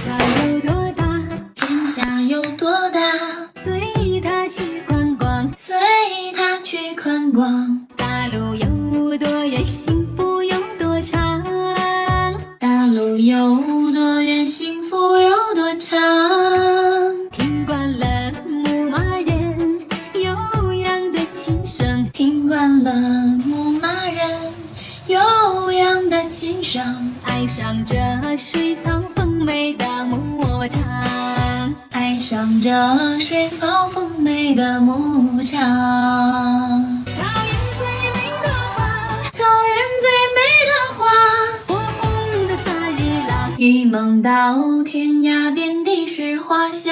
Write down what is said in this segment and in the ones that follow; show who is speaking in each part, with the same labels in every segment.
Speaker 1: 下有多大？
Speaker 2: 天下有多大？
Speaker 1: 随他去观光，
Speaker 2: 随他去观光。
Speaker 1: 大陆有多远，幸福有多长？
Speaker 2: 大陆有多远，幸福有多长？
Speaker 1: 听惯了牧马人悠扬的琴声，
Speaker 2: 听惯了牧马人悠扬的琴声，
Speaker 1: 爱上这水草丰美的牧场，
Speaker 2: 爱上这水草丰美的牧场。
Speaker 1: 草原最美的花，
Speaker 2: 草原最美的花，
Speaker 1: 火红的萨日朗，
Speaker 2: 一梦到天涯，遍地是花香。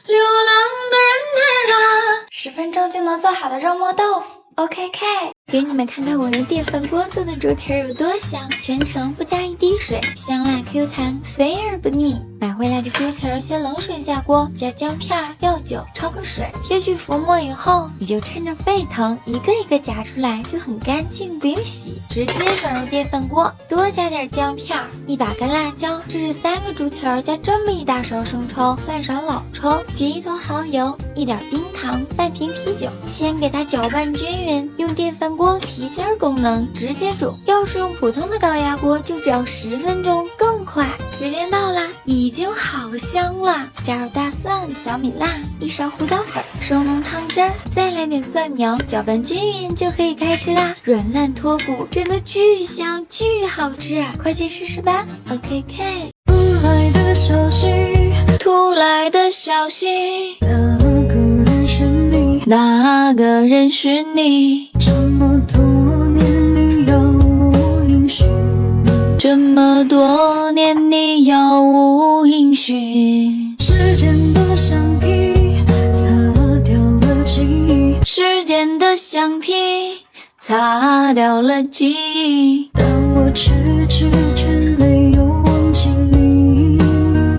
Speaker 2: 流浪的人儿啊，10分钟就能做好的肉末豆腐。OKK， 给你们看看我用电饭锅做的猪蹄有多香，全程不加一滴水，香辣 Q 弹，肥而不腻。买回来的猪蹄先冷水下锅，加姜片、料酒，焯个水，撇去浮沫以后，你就趁着沸腾，一个一个夹出来，就很干净，不用洗，直接转入电饭锅，多加点姜片，1把干辣椒，这是3个猪蹄加这么一大勺生抽，半勺老抽，挤1坨蚝油，一点冰糖，半瓶啤酒，先给它搅拌均匀，用电饭锅提筋功能直接煮。要是用普通的高压锅，就只要10分钟，更快。时间到啦，已经好香了，加入大蒜、小米辣，1勺胡椒粉，收浓汤汁儿，再来点蒜苗，搅拌均匀就可以开吃啦。软烂脱骨，真的巨香巨好吃，快去试试吧。OKK。
Speaker 1: 突来的消息，
Speaker 2: 突来的消息，
Speaker 1: 哪个人是你？
Speaker 2: 哪个人是你？
Speaker 1: 这么多年你杳无音讯，
Speaker 2: 这么多年你杳无音讯。
Speaker 1: 时间的橡皮擦掉了记忆，
Speaker 2: 时间的橡皮擦掉了记忆，
Speaker 1: 但我迟迟却没有忘记你，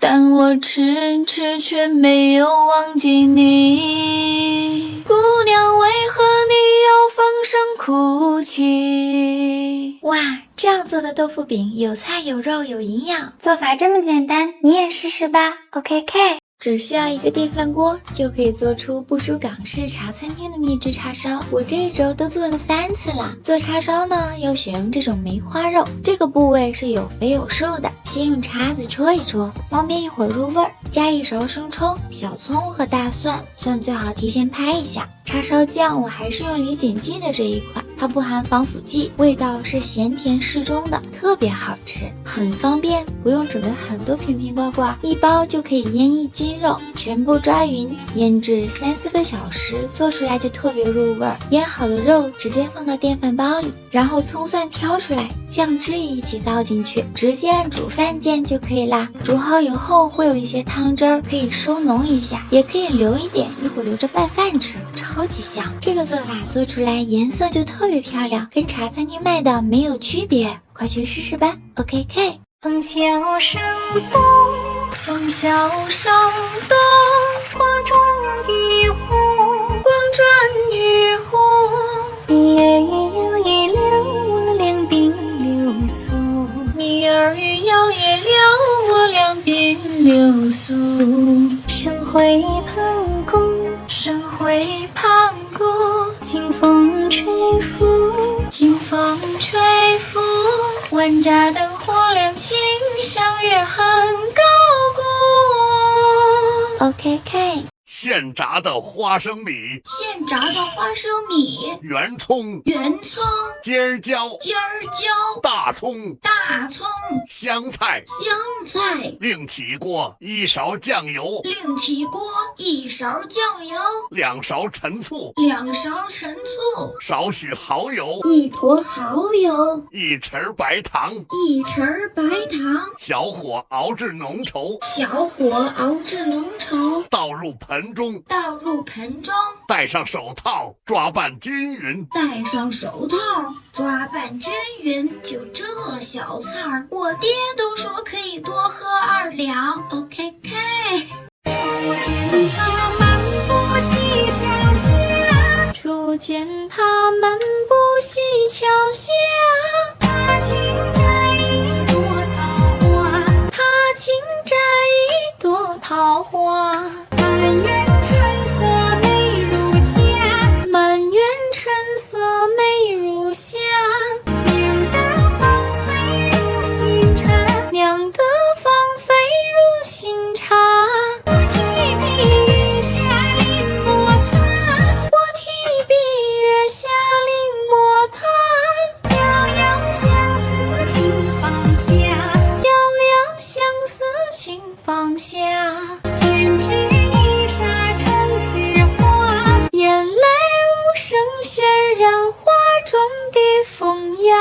Speaker 2: 但我迟迟却没有忘记你。姑娘，为何你要放声哭泣？哇，这样做的豆腐饼有菜有肉有营养，做法这么简单，你也试试吧。OKK。只需要一个电饭锅，就可以做出不输港式茶餐厅的秘制叉烧。我这一周都做了3次啦。做叉烧呢，要选用这种梅花肉，这个部位是有肥有瘦的。先用叉子戳一戳，方便一会儿入味儿。加1勺生抽、小葱和大蒜，蒜最好提前拍一下。叉烧酱我还是用李锦记的这一款，它不含防腐剂，味道是咸甜适中的，特别好吃，很方便，不用准备很多瓶瓶罐罐，一包就可以腌1斤肉，全部抓匀，腌制3-4个小时，做出来就特别入味儿。腌好的肉直接放到电饭煲里，然后葱蒜挑出来，酱汁也一起倒进去，直接按煮饭键就可以啦。煮好以后会有一些汤汁儿，可以收浓一下，也可以留一点，一会儿留着拌饭吃，超级香。这个做法做出来颜色就特别漂亮，跟茶餐厅卖的没有区别，快去试试吧。OKK。
Speaker 1: 风萧声动，
Speaker 2: 风萧声动，
Speaker 1: 花重一壶，
Speaker 2: 光转玉壶。
Speaker 1: 你耳语摇曳了我两鬓流苏，
Speaker 2: 你耳语摇曳了我两鬓流苏。
Speaker 1: 生辉盘古，
Speaker 2: 生辉盘古，
Speaker 1: 清风吹拂，
Speaker 2: 清风吹拂。万家灯火亮，琴声乐很高古。OKK。
Speaker 3: 现炸的花生米，
Speaker 2: 现炸的花生米，
Speaker 3: 圆葱、
Speaker 2: 圆葱、
Speaker 3: 尖椒、
Speaker 2: 尖椒、
Speaker 3: 大葱、
Speaker 2: 大葱、
Speaker 3: 香菜、
Speaker 2: 香菜。
Speaker 3: 另起锅1勺酱油，
Speaker 2: 另起锅1勺酱油
Speaker 3: 2勺陈醋
Speaker 2: ，2勺陈醋，
Speaker 3: 少许蚝油
Speaker 2: 1坨蚝油
Speaker 3: ，1匙白糖
Speaker 2: ，1匙白糖，
Speaker 3: 小火熬至浓稠，
Speaker 2: 小火熬至浓稠，
Speaker 3: 倒入盆中，
Speaker 2: 倒入盆中，
Speaker 3: 戴上手套抓拌均匀，
Speaker 2: 戴上手套抓拌均匀。就这小菜儿，我爹都说可以多喝2两。OKK。
Speaker 1: 初见他漫步溪桥下，
Speaker 2: 初见他漫步溪桥下，
Speaker 1: 他轻摘一朵桃花，
Speaker 2: 他桃花。
Speaker 1: 满园春色美如霞，
Speaker 2: 满园春色美如霞，
Speaker 1: 娘的芳菲如新茶，
Speaker 2: 娘的芳菲如新茶。
Speaker 1: 我提笔月下临摹它，
Speaker 2: 我提笔月下临摹它，
Speaker 1: 遥遥相思情放下，
Speaker 2: 遥遥相思情放下。
Speaker 1: 宣纸一沙城市花，
Speaker 2: 眼泪无声渲染画中的风雅。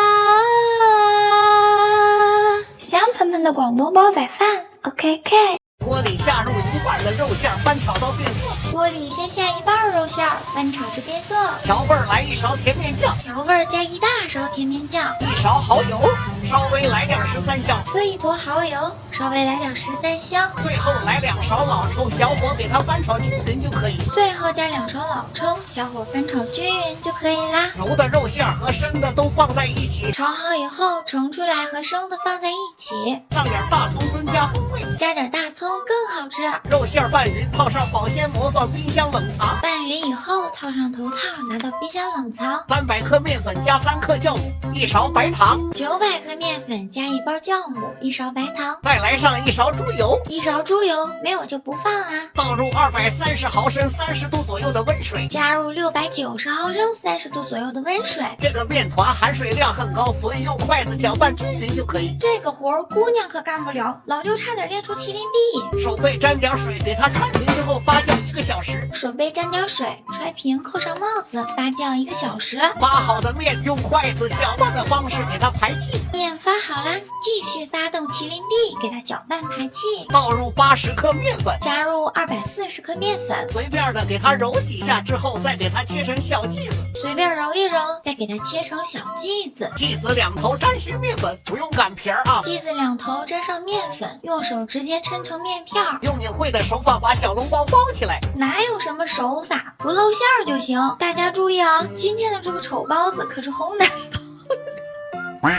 Speaker 2: 香喷喷的广东煲仔饭 ，OK K。
Speaker 4: 锅里下入一半的肉馅，翻炒到变色。
Speaker 2: 锅里先下一半肉馅，翻炒至变色。
Speaker 4: 调味儿来1勺甜面酱，
Speaker 2: 调味儿加1大勺甜面酱
Speaker 4: 1勺蚝油，稍微来点13香，，4
Speaker 2: 一坨蚝油，稍微来点13香，
Speaker 4: 最后来2勺老抽，小火给它翻炒均匀就可以。
Speaker 2: 最后加2勺老抽，小火翻炒均匀就可以啦。
Speaker 4: 熟的肉馅和生的都放在一起，
Speaker 2: 炒好以后盛出来和生的放在一起，
Speaker 4: 上点大葱增加风味。
Speaker 2: 加点大葱更好吃。
Speaker 4: 肉馅拌匀，套上保鲜膜放冰箱冷藏。
Speaker 2: 拌匀以后套上头套，拿到冰箱冷藏。
Speaker 4: 300克面粉加3克酵母，1勺白糖，
Speaker 2: 900克面粉加1包酵母，1勺白糖，
Speaker 4: 再来上1勺猪油，
Speaker 2: 1勺猪油，没有就不放啊。
Speaker 4: 倒入230毫升30度左右的温水，
Speaker 2: 加入690毫升30度左右的温水。
Speaker 4: 这个面团含水量很高，所以用筷子搅拌均匀就可以。
Speaker 2: 这个活儿姑娘可干不了，老六差点练出麒麟臂。
Speaker 4: 手背沾点水，给它穿平之后发酵1个小时。
Speaker 2: 手背沾点水，揣平，扣上帽子，发酵1个小时。
Speaker 4: 发好的面用筷子搅拌的方式给它排气。
Speaker 2: 面发好啦，继续发动麒麟臂，给它搅拌排气。
Speaker 4: 倒入80克面粉，
Speaker 2: 加入240克面粉，
Speaker 4: 随便的给它揉几下之后，再给它切成小剂子。
Speaker 2: 随便揉一揉，再给它切成小剂子。
Speaker 4: 剂子2头沾些面粉，不用擀皮儿啊。
Speaker 2: 剂子2头沾上面粉，用手直接抻成面片儿。
Speaker 4: 用你会的手法把小笼包包起来。
Speaker 2: 哪有什么手法，不露馅儿就行。大家注意啊，今天的这个丑包子可是红男包。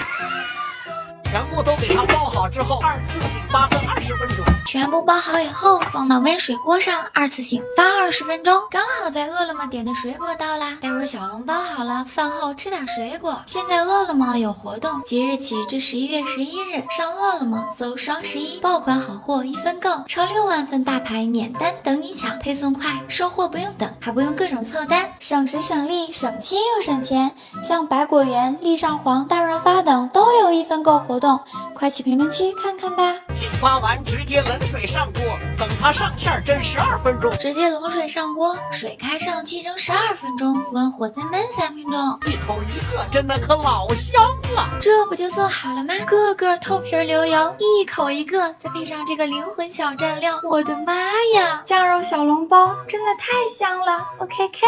Speaker 4: 全部都给它包好之后，2次醒发个20分钟。
Speaker 2: 全部包好以后，放到温水锅上，2次醒发20分钟。刚好在饿了么点的水果到啦，待会儿小笼包好了，饭后吃点水果。现在饿了么有活动，即日起至11月11日，上饿了么搜双11，爆款好货1分购，超6万份大牌免单等你抢，配送快，收货不用等，还不用各种凑单，省时省力，省心又省钱。像百果园、利上皇、大润发等都有1分购活动，快去评论区看看吧。
Speaker 4: 醒发完直接冷水上锅，等它上气儿蒸12分钟。
Speaker 2: 直接冷水上锅，水开上气蒸12分钟，关火再焖3分钟。
Speaker 4: 一口一个，真的可老香了。
Speaker 2: 这不就做好了吗？个个透皮流油，一口一个，再配上这个灵魂小蘸料，我的妈呀！酱肉小笼包真的太香了。OK K。